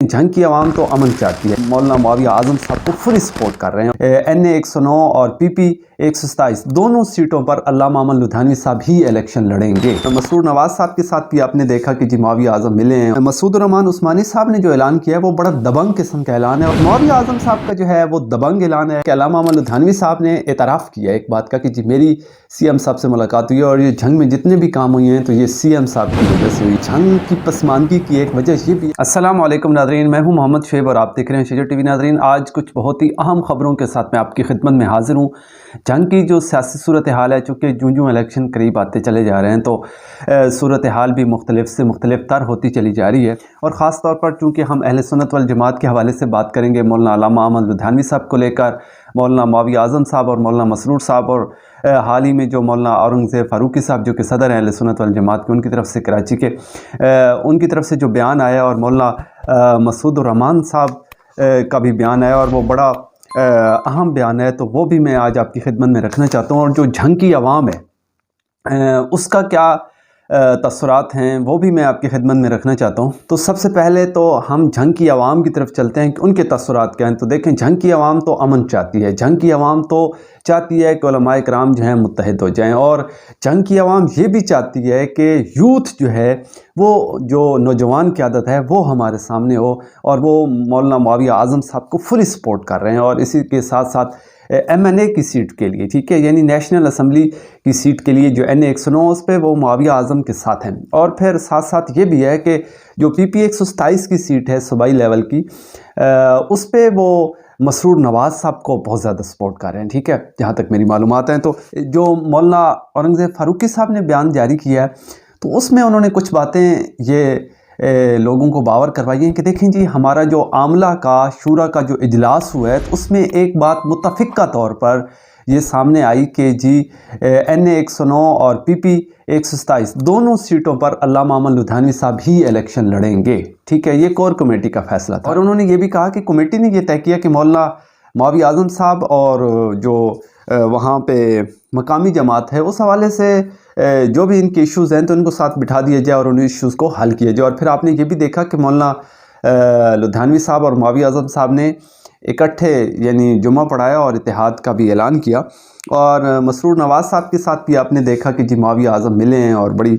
जंग की आवाम तो अमन चाहती है। मौलाना मुआविया आजम साहब को फुल सपोर्ट कर रहे हैं। NA 109 और PP 127 दोनों सीटों पर अल्लामा अमन लुधियानवी साहब ही इलेक्शन लड़ेंगे। मसरूर नवाज साहब के साथ भी आपने देखा कि जी मुआविया आजम मिले हैं। मसूद रहमान उस्मानी साहब ने जो ऐलान किया है वो बड़ा दबंग किस्म का ऐलान है, और मुआविया आजम साहब का जो है वो दबंग ऐलान है कि अल्लामा अमन लुधियानवी साहब ने एतराफ़ किया एक बात का कि जी मेरी CM साहब से मुलाकात हुई है और ये जंग में जितने भी काम हुए हैं तो ये CM साहब की वजह से हुई। जंग की पसमानदगी की एक वजह ये भी। अस्सलाम वालेकुम नाज़रीन, मैं हूं मोहम्मद शुएब और आप देख रहे हैं शेजर TV। नाज़रीन, आज कुछ बहुत ही अहम ख़बरों के साथ मैं आपकी खिदमत में हाजिर हूं। जंग की जो सियासी सूरत हाल है, चूँकि जूँ इलेक्शन करीब आते चले जा रहे हैं तो सूरत हाल भी मुख्तलिफ से मुख्तलिफ तर होती चली जा रही है, और ख़ास तौर पर चूँकि हम अहले सुन्नत वल जमात के हवाले से बात करेंगे मौलाना अल्लामा अमन लुधियानवी साहब को लेकर, मौलाना मुआविया आज़म साहब और मौलाना मसरूर साहब, और हाल ही में जो मौलाना औरंगज़ेब फ़ारूकी साहब जो कि सदर हैं अहले सुन्नत वल जमात के, उनकी तरफ से कराची के उनकी तरफ से जो बयान आया, और मौलाना मसूद रहमान साहब का भी बयान आया, और वो बड़ा अहम बयान है, तो वो भी मैं आज आपकी खिदमत में रखना चाहता हूँ। और जो जंग की आवाम है उसका क्या तसरात हैं वो भी मैं आपकी खिदमत में रखना चाहता हूँ। तो सबसे पहले तो हम जंग की आवाम की तरफ चलते हैं कि उनके तसरात क्या हैं। तो देखें, जंग की आवाम तो अमन चाहती है, जंग की आवाम तो चाहती है कि उलमाए कराम जो हैं मुत्तहिद हो जाएं, और जंग की आवाम ये भी चाहती है कि यूथ जो है वो जो नौजवान क़यादत है वो हमारे सामने हो, और वो मौलाना मुआविया आज़म साहब को फुल सपोर्ट कर रहे हैं। और इसी के साथ साथ MNA की सीट के लिए, ठीक है, यानी नेशनल असम्बली की सीट के लिए जो NA 109 उस पर वो मुआविया आज़म के साथ हैं। और फिर साथ साथ ये भी है कि जो PP 127 की सीट है सूबाई लेवल की, उस पर वो मसरूर नवाज साहब को बहुत ज़्यादा सपोर्ट कर रहे हैं, ठीक है, जहाँ तक मेरी मालूमात हैं। तो जो मौलाना औरंगज़ेब फ़ारूकी साहब ने बयान जारी किया है तो उसमें उन्होंने कुछ बातें ये लोगों को बावर करवाई हैं कि देखें जी, हमारा जो आमला का शूरा का जो इजलास हुआ है तो उसमें एक बात मुत्तफ़िक़ा तौर पर ये सामने आई कि जी NA 109 और PP 127 दोनों सीटों पर अल्लामा अमन लुधियानवी साहब ही इलेक्शन लड़ेंगे, ठीक है। ये कोर कमेटी का फैसला था, और उन्होंने ये भी कहा कि कमेटी ने ये तय किया कि मौलाना मुआविया आज़म साहब और जो वहाँ पे मकामी जमात है उस हवाले से जो भी इनके इश्यूज़ हैं तो इनको साथ बिठा दिया जाए और उन इश्यूज़ को हल किया जाए। और फिर आपने ये भी देखा कि मौलाना लुधियानवी साहब और मुआविया आज़म साहब ने इकट्ठे यानी जुम्मा पढ़ाया और इत्तेहाद का भी ऐलान किया। और मसरूर नवाज साहब के साथ भी आपने देखा कि जी मुआविया आज़म मिले हैं और बड़ी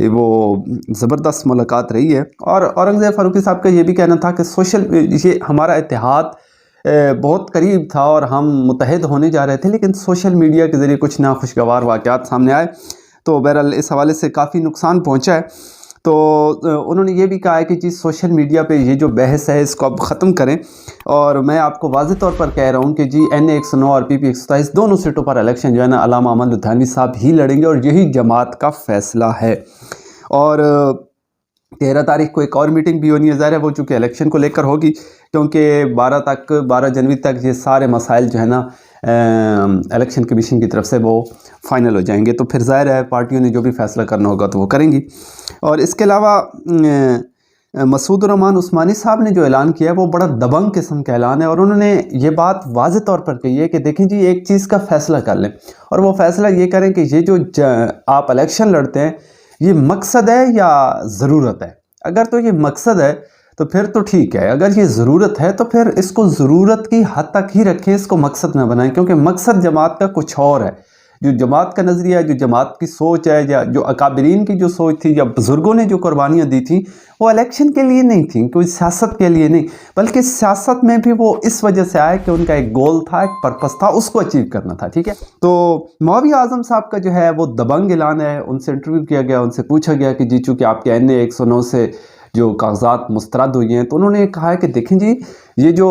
वो ज़बरदस्त मुलाकात रही है। और औरंगज़ेब फ़ारूकी साहब का ये भी कहना था कि ये हमारा इत्तेहाद बहुत करीब था और हम मुत्तहिद होने जा रहे थे, लेकिन सोशल मीडिया के ज़रिए कुछ नाखुशगवार वाक़यात सामने आए तो बहरहाल इस हवाले से काफ़ी नुकसान पहुंचा है। तो उन्होंने ये भी कहा है कि जी सोशल मीडिया पे ये जो बहस है इसको अब ख़त्म करें, और मैं आपको वाज़ेह तौर पर कह रहा हूँ कि जी NA 109 और PP 127 दोनों सीटों पर इलेक्शन जो है ना अल्लामा अमन लुधियानवी साहब ही लड़ेंगे, और यही जमात का फ़ैसला है। और 13 तारीख को एक और मीटिंग भी होनी है, ज़ाहिर है वो चूँकि इलेक्शन को लेकर होगी, क्योंकि 12 जनवरी तक ये सारे मसाइल जो है ना इलेक्शन कमीशन की तरफ से वो फ़ाइनल हो जाएंगे। तो फिर ज़ाहिर है पार्टियों ने जो भी फ़ैसला करना होगा तो वो करेंगी। और इसके अलावा मसूद रहमान उस्मानी साहब ने जो ऐलान किया है वो बड़ा दबंग किस्म का ऐलान है, और उन्होंने ये बात वाज़ेह तौर पर कही है कि देखें जी, एक चीज़ का फ़ैसला कर लें, और वो फ़ैसला ये करें कि ये जो आप इलेक्शन लड़ते हैं ये मकसद है या ज़रूरत है। अगर तो ये मकसद है तो फिर तो ठीक है, अगर ये ज़रूरत है तो फिर इसको ज़रूरत की हद तक ही रखें, इसको मकसद ना बनाएं, क्योंकि मकसद जमात का कुछ और है। जो जमात का नज़रिया है, जो जमात की सोच है, या जो अकाबरीन की जो सोच थी, या बुज़ुर्गों ने जो कुर्बानियाँ दी थी, वो इलेक्शन के लिए नहीं थी, कोई सियासत के लिए नहीं, बल्कि सियासत में भी वो इस वजह से आए कि उनका एक गोल था, एक पर्पस था, उसको अचीव करना था, ठीक है। तो मुआविया आज़म साहब का जो है वो दबंग ऐलान है। उनसे इंटरव्यू किया गया, उनसे पूछा गया कि जी चूँकि आपके NA 109 से जो कागजात मुस्तरद हुई हैं, तो उन्होंने कहा है कि देखें जी, ये जो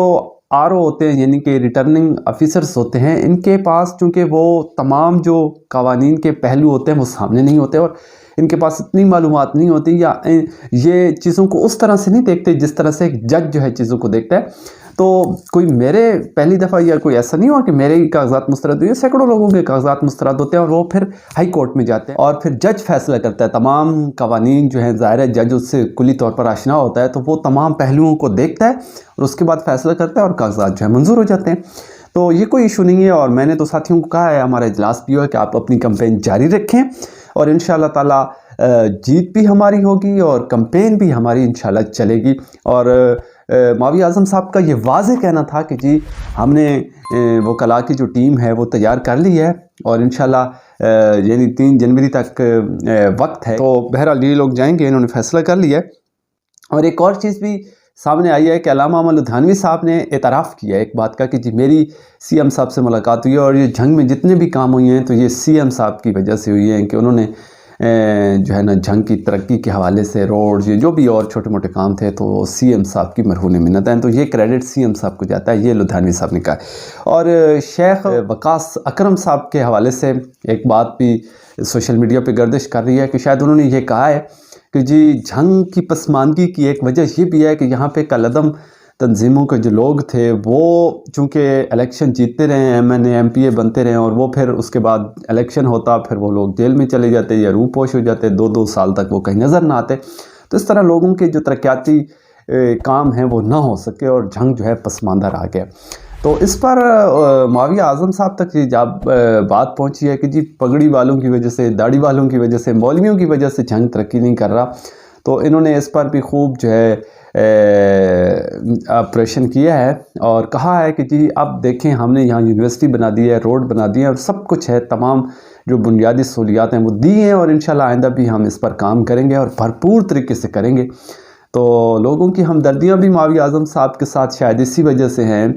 RO होते हैं यानी कि रिटर्निंग ऑफिसर्स होते हैं, इनके पास चूँकि वो तमाम जो कवानीन के पहलू होते हैं वो सामने नहीं होते, और इनके पास इतनी मालूमात नहीं होती, या ये चीज़ों को उस तरह से नहीं देखते जिस तरह से एक जज जो है चीज़ों को देखता है। तो कोई मेरे पहली दफ़ा या कोई ऐसा नहीं हुआ कि मेरे ही कागजात मुस्तरद हुए, सैकड़ों लोगों के कागजात मुस्तरद होते हैं, और वो फिर हाई कोर्ट में जाते हैं और फिर जज फैसला करता है। तमाम कवानीन जो हैं, ज़ाहिर है जज उससे कुली तौर पर आशना होता है, तो वो तमाम पहलुओं को देखता है और उसके बाद फैसला करता है, और कागजात जो है मंजूर हो जाते हैं। तो ये कोई इशू नहीं है, और मैंने तो साथियों को कहा है, हमारा इजलास भी हुआ कि आप अपनी कैंपेन जारी रखें, और इंशाअल्लाह ताला जीत भी हमारी होगी और कैंपेन भी हमारी इंशाल्लाह चलेगी। और मावी आज़म साहब का ये वाज़ेह कहना था कि जी हमने वकला की जो टीम है वो तैयार कर ली है और इंशाल्लाह यानी 3 जनवरी तक वक्त है। तो बहरहाल ये लोग जाएंगे, इन्होंने फ़ैसला कर लिया है। और एक और चीज़ भी सामने आई है कि अल्लामा मोहम्मद लुधियानवी साहब ने एतराफ़ किया है एक बात का कि जी मेरी CM साहब से मुलाकात हुई है और ये जंग में जितने भी काम हुए हैं तो ये CM साहब की वजह से हुई हैं कि उन्होंने जो है ना जंग की तरक्की के हवाले से रोड्स, ये जो भी और छोटे मोटे काम थे तो CM साहब की मरहून मिन्नत है। तो ये क्रेडिट CM साहब को जाता है, ये लुधियानवी साहब ने कहा। और शेख वकास अकरम साहब के हवाले से एक बात भी सोशल मीडिया पे गर्दिश कर रही है कि शायद उन्होंने ये कहा है कि जी जंग की पसमानदगी की एक वजह ये भी है कि यहाँ पे कलअदम तंजीमों के जो लोग थे वो चूँकि इलेक्शन जीतते रहे, MNA MPA बनते रहे और वो फिर उसके बाद इलेक्शन होता, फिर वो लोग जेल में चले जाते या रूपोश हो जाते, 2-2 साल तक वो कहीं नज़र ना आते। तो इस तरह लोगों के जो तरक्याती काम हैं वो ना हो सके और जंग जो है पसमानदा रह गया। तो इस पर माविया आज़म साहब तक ये जब बात पहुंची है कि जी पगड़ी वालों की वजह से, दाढ़ी वालों की वजह से, मौलवियों की वजह से जंग तरक्की नहीं कर रहा, तो इन्होंने इस पर भी खूब जो है ऑपरेशन किया है और कहा है कि जी अब देखें हमने यहाँ यूनिवर्सिटी बना दी है, रोड बना दिए और सब कुछ है, तमाम जो बुनियादी सहूलियात हैं वो दी हैं और इंशाल्लाह आइंदा भी हम इस पर काम करेंगे और भरपूर तरीके से करेंगे। तो लोगों की हमदर्दियाँ भी माविया आज़म साहब के साथ शायद इसी वजह से हैं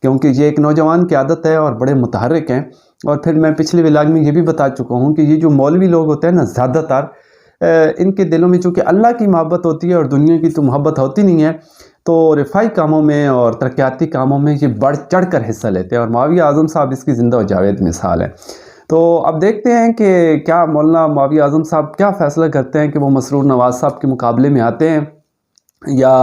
क्योंकि ये एक नौजवान की आदत है और बड़े मुतहर्रिक हैं। और फिर मैं पिछले व्लॉग में ये भी बता चुका हूँ कि ये जो मौलवी लोग होते हैं ना, ज़्यादातर इनके दिलों में चूँकि अल्लाह की मोहब्बत होती है और दुनिया की तो मोहब्बत होती नहीं है, तो रिफाई कामों में और तरक्याती कामों में ये बढ़ चढ़ कर हिस्सा लेते हैं और माविया आज़म साहब इसकी ज़िंदा और जावेद मिसाल है। तो अब देखते हैं कि क्या मौलाना माविया आज़म साहब क्या फ़ैसला करते हैं कि वो मसरूर नवाज़ साहब के मुकाबले में आते हैं या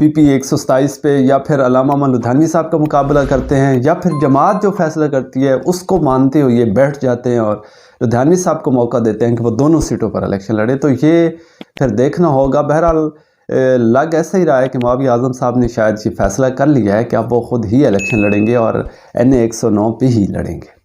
PP 127 पे, या फिर अल्लामा मोहम्मद लुधियानवी साहब का मुकाबला करते हैं, या फिर जमात जो फैसला करती है उसको मानते हुए बैठ जाते हैं और लुधियानवी साहब को मौका देते हैं कि वो दोनों सीटों पर इलेक्शन लड़े। तो ये फिर देखना होगा। बहरहाल लग ऐसा ही रहा है कि माविया आज़म साहब ने शायद ये फैसला कर लिया है कि अब वो ख़ुद ही इलेक्शन लड़ेंगे और NA 109 पे ही लड़ेंगे।